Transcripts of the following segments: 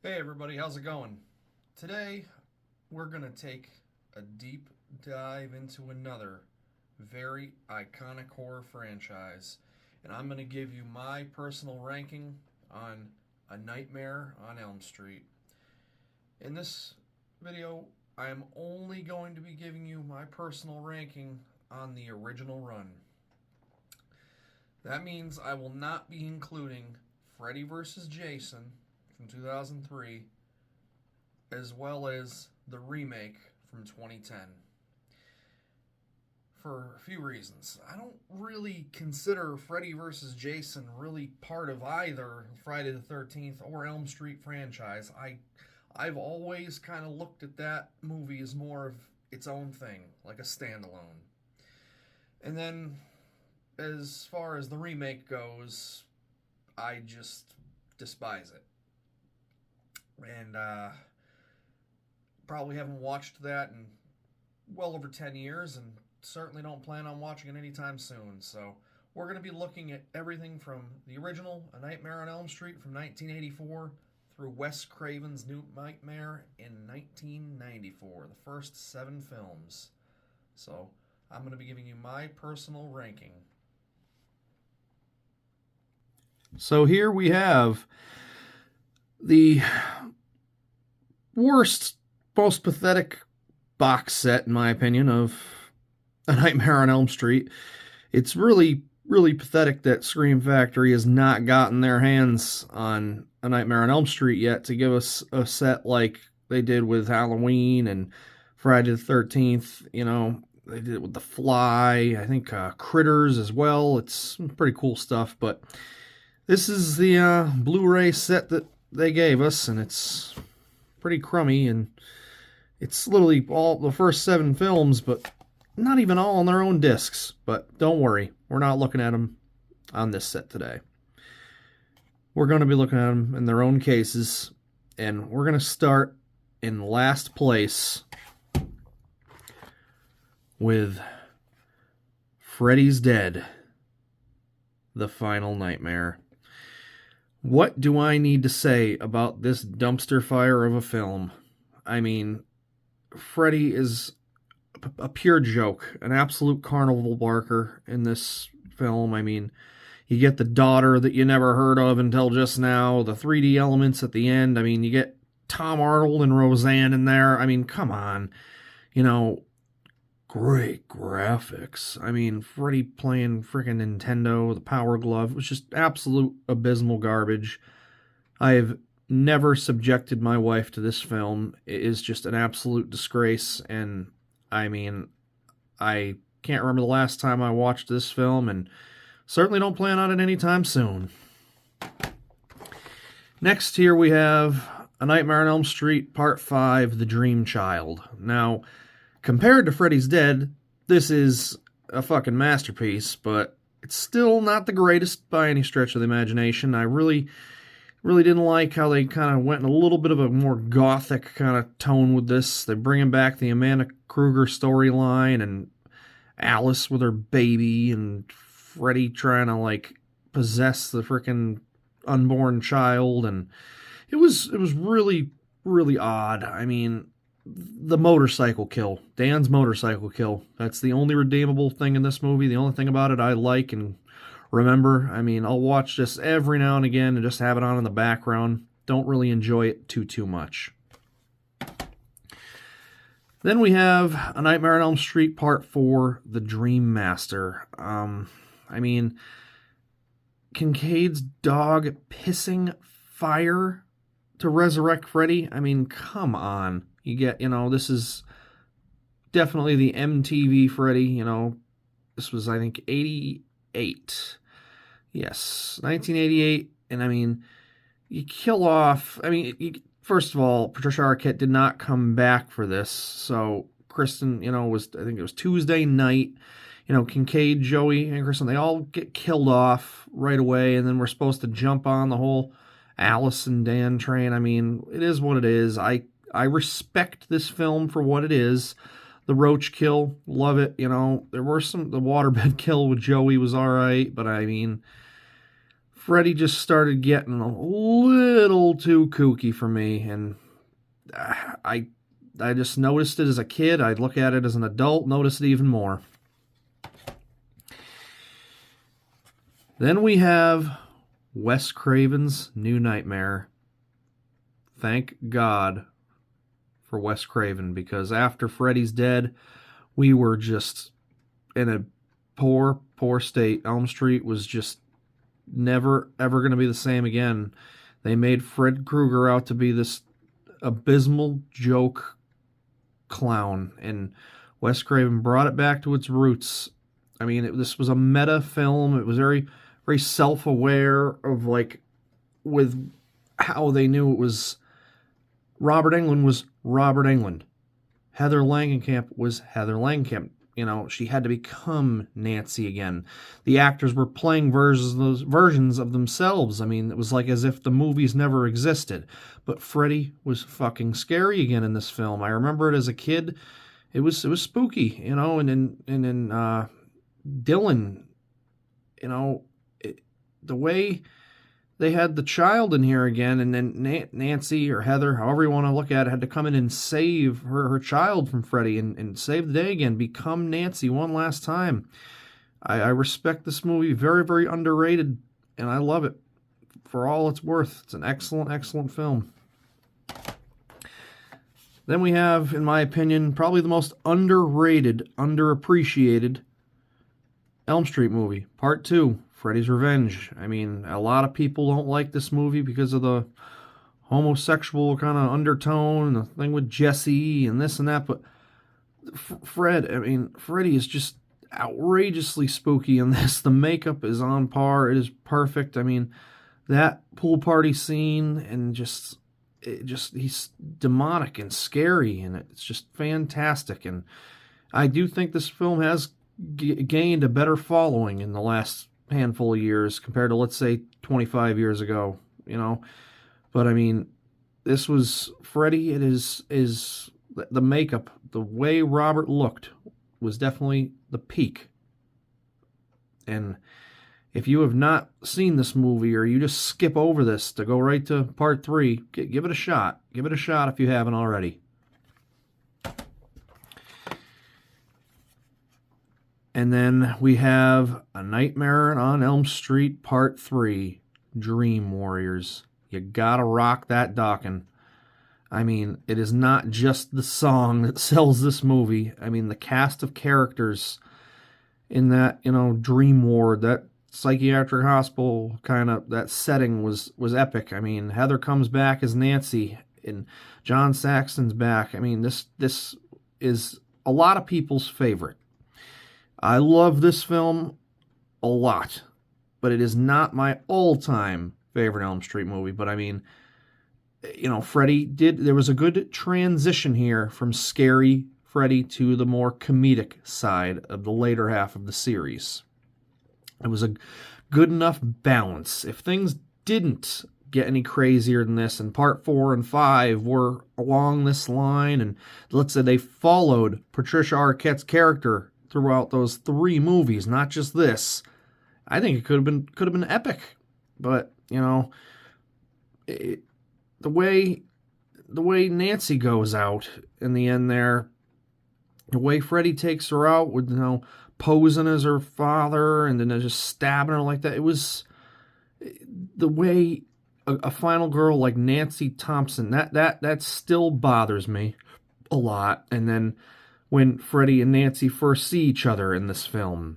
Hey everybody, how's it going? Today we're going to take a deep dive into another very iconic horror franchise, and I'm going to give you my personal ranking on A Nightmare on Elm Street. In this video, I am only going to be giving you my personal ranking on the original run. That means I will not be including Freddy vs. Jason from 2003, as well as the remake from 2010. For a few reasons. I don't really consider Freddy vs. Jason really part of either Friday the 13th or Elm Street franchise. I've always kind of looked at that movie as more of its own thing, like a standalone. And then, as far as the remake goes, I just despise it. And probably haven't watched that in well over 10 years, and certainly don't plan on watching it anytime soon. So we're going to be looking at everything from the original A Nightmare on Elm Street from 1984 through Wes Craven's New Nightmare in 1994, the first 7 films. So I'm going to be giving you my personal ranking. So here we have the worst, most pathetic box set, in my opinion, of A Nightmare on Elm Street. It's really, really pathetic that Scream Factory has not gotten their hands on A Nightmare on Elm Street yet to give us a set like they did with Halloween and Friday the 13th. You know, they did it with The Fly, I think Critters as well. It's pretty cool stuff, but this is the Blu-ray set that they gave us, and it's pretty crummy, and it's literally all the first 7 films, but not even all on their own discs. But don't worry, we're not looking at them on this set today. We're going to be looking at them in their own cases, and we're going to start in last place with Freddys Dead, The Final Nightmare. What do I need to say about this dumpster fire of a film? I mean, Freddy is a pure joke, an absolute carnival barker in this film. I mean, you get the daughter that you never heard of until just now, the 3D elements at the end. I mean, you get Tom Arnold and Roseanne in there. I mean, come on. You know, great graphics. I mean, Freddy playing freaking Nintendo, the Power Glove, was just absolute abysmal garbage. I have never subjected my wife to this film. It is just an absolute disgrace, and I mean, I can't remember the last time I watched this film, and certainly don't plan on it anytime soon. Next here we have A Nightmare on Elm Street Part 5, The Dream Child. Now, compared to Freddys Dead, this is a fucking masterpiece, but it's still not the greatest by any stretch of the imagination. I really didn't like how they kind of went in a little bit of a more gothic kind of tone with this. They're bringing back the Amanda Kruger storyline and Alice with her baby and Freddy trying to like possess the freaking unborn child, and it was really, really odd. I mean, the motorcycle kill, Dan's motorcycle kill, that's the only redeemable thing in this movie. The only thing about it I like and remember. I mean, I'll watch this every now and again and just have it on in the background. Don't really enjoy it too much. Then we have A Nightmare on Elm Street Part 4, The Dream Master. I mean, Kincaid's dog pissing fire to resurrect Freddy. I mean, come on. You get, you know, this is definitely the MTV Freddy, you know. This was, I think, 88. Yes, 1988. And, I mean, you kill off... I mean, first of all, Patricia Arquette did not come back for this. So, Kristen, you know, I think it was Tuesday night. You know, Kincaid, Joey, and Kristen, they all get killed off right away. And then we're supposed to jump on the whole Alice and Dan train. I mean, it is what it is. I respect this film for what it is. The roach kill, love it. You know, there were the waterbed kill with Joey was all right, but I mean, Freddy just started getting a little too kooky for me, and I just noticed it as a kid. I'd look at it as an adult, notice it even more. Then we have Wes Craven's New Nightmare. Thank God for Wes Craven, because after Freddys Dead, we were just in a poor, poor state. Elm Street was just never, ever going to be the same again. They made Fred Krueger out to be this abysmal joke clown, and Wes Craven brought it back to its roots. I mean, this was a meta film. It was very, very self-aware of, like, with how they knew it was. Robert Englund was Robert Englund. Heather Langenkamp was Heather Langenkamp. You know, she had to become Nancy again. The actors were playing versions of themselves. I mean, it was like as if the movies never existed. But Freddy was fucking scary again in this film. I remember it as a kid. It was spooky, you know. And then Dylan, you know, the way they had the child in here again, and then Nancy or Heather, however you want to look at it, had to come in and save her child from Freddy and save the day again, become Nancy one last time. I respect this movie, very, very underrated, and I love it for all it's worth. It's an excellent, excellent film. Then we have, in my opinion, probably the most underrated, underappreciated Elm Street movie, Part 2. Freddys Revenge. I mean, a lot of people don't like this movie because of the homosexual kind of undertone and the thing with Jesse and this and that, but Freddy is just outrageously spooky in this. The makeup is on par. It is perfect. I mean, that pool party scene and he's demonic and scary, and it's just fantastic. And I do think this film has gained a better following in the last handful of years compared to, let's say, 25 years ago, you know. But I mean, this was Freddy. It is the makeup, the way Robert looked was definitely the peak. And if you have not seen this movie, or you just skip over this to go right to Part 3, give it a shot. Give it a shot if you haven't already. And then we have A Nightmare on Elm Street Part 3, Dream Warriors. You gotta rock that Dawkins. I mean, it is not just the song that sells this movie. I mean, the cast of characters in that, you know, dream ward, that psychiatric hospital kind of, that setting was epic. I mean, Heather comes back as Nancy, and John Saxon's back. I mean, this is a lot of people's favorite. I love this film a lot, but it is not my all-time favorite Elm Street movie. But I mean, you know, there was a good transition here from scary Freddy to the more comedic side of the later half of the series. It was a good enough balance. If things didn't get any crazier than this, and Part 4 and 5 were along this line, and let's say they followed Patricia Arquette's character throughout those 3 movies, not just this, I think it could have been epic. But you know, the way Nancy goes out in the end there, the way Freddy takes her out with, you know, posing as her father and then just stabbing her like that, it was the way a final girl like Nancy Thompson, that still bothers me a lot. And then when Freddy and Nancy first see each other in this film,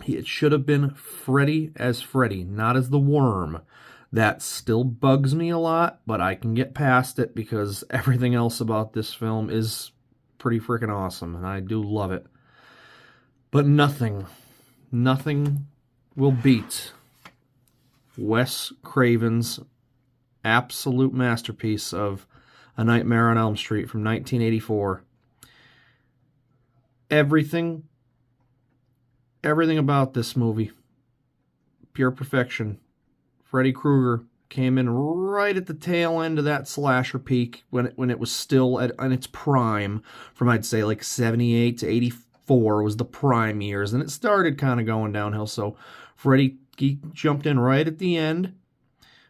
it should have been Freddy as Freddy, not as the worm. That still bugs me a lot, but I can get past it because everything else about this film is pretty freaking awesome, and I do love it. But nothing will beat Wes Craven's absolute masterpiece of A Nightmare on Elm Street from 1984. Everything about this movie, pure perfection. Freddy Krueger came in right at the tail end of that slasher peak when it was still at its prime, from I'd say like 78 to 84 was the prime years, and it started kind of going downhill. So Freddy he jumped in right at the end.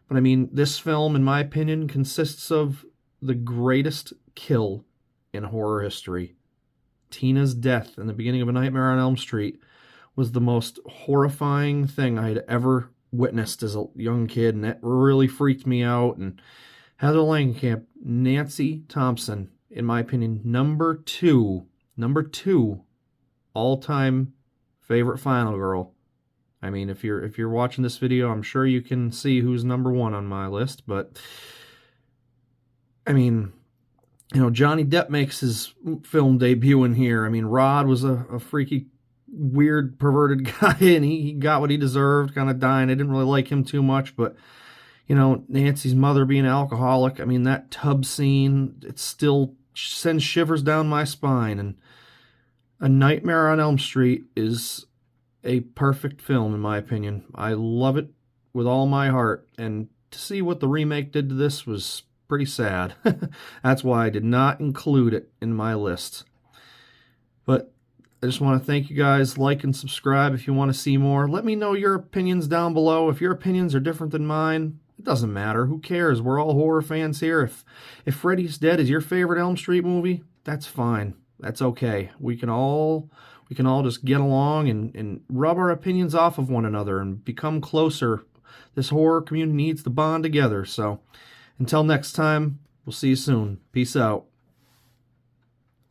But I mean, this film, in my opinion, consists of the greatest kill in horror history. Tina's death in the beginning of A Nightmare on Elm Street was the most horrifying thing I had ever witnessed as a young kid, and it really freaked me out. And Heather Langenkamp, Nancy Thompson, in my opinion, number two all-time favorite final girl. I mean, if you're watching this video, I'm sure you can see who's number one on my list. But I mean, you know, Johnny Depp makes his film debut in here. I mean, Rod was a freaky, weird, perverted guy, and he got what he deserved, kind of dying. I didn't really like him too much, but, you know, Nancy's mother being an alcoholic, I mean, that tub scene, it still sends shivers down my spine. And A Nightmare on Elm Street is a perfect film, in my opinion. I love it with all my heart, and to see what the remake did to this was pretty sad. That's why I did not include it in my list. But I just want to thank you guys. Like and subscribe if you want to see more. Let me know your opinions down below. If your opinions are different than mine, it doesn't matter. Who cares? We're all horror fans here. If Freddys Dead is your favorite Elm Street movie, that's fine. That's okay. We can all just get along and rub our opinions off of one another and become closer. This horror community needs to bond together. So until next time, we'll see you soon. Peace out.